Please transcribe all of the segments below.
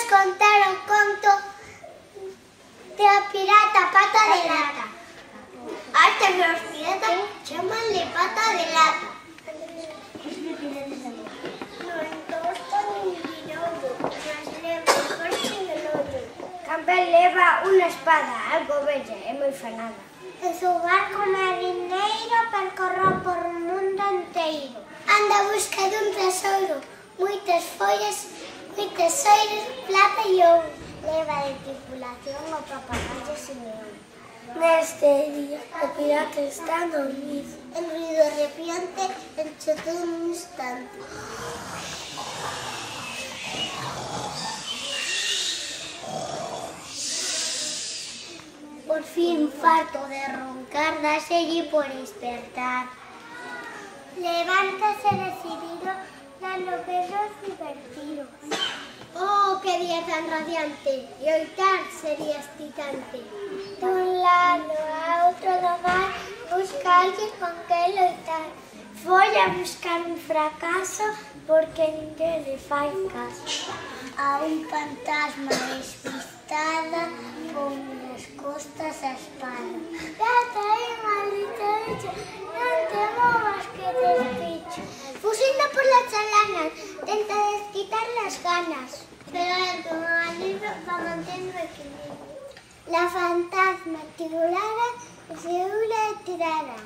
contar o conto de a pirata Pata de Lata. Hasta que os piratas chamanle Pata de Lata. Campbell leva unha espada, algo bella e moi fanada. En su barco marineiro percorreu por o mundo inteiro. Anda a busca dun tesouro, moitas follas, moitos soiros, plata e ouro. Leva de tripulación o papagaio Simeón. Neste día, o pirata está dormido. El ruido arrepiante encheu un instante. Por fin, farto de roncar, dáselle por despertar. Levántase decidido, dando besos divertidos. Oh, que día tan radiante, e oitar sería excitante. Dun lado a outro do mar, busca alguén con que loitar. Foi a buscar un fracaso porque ninguén le fai caso. A un fantasma despistada con nas costas a espada. Gata, maldito bicho, non te movas que te despicho. Fusindo por la chalana, tenta desquitar las ganas, pero el como libro va mantendo equilibrio. La fantasma titulara se una tirara.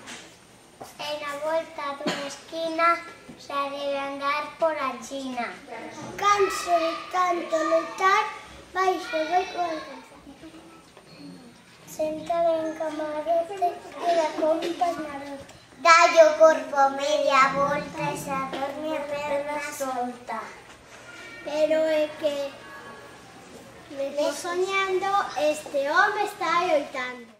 En la vuelta dunha esquina se debe andar por a China. Canso de tanto lutar, baixo do corazón. Sentado en camarote e da compas marote. Dalle o corpo media volta e se adorme a perna solta. Pero é que, soñando, este home está oitando.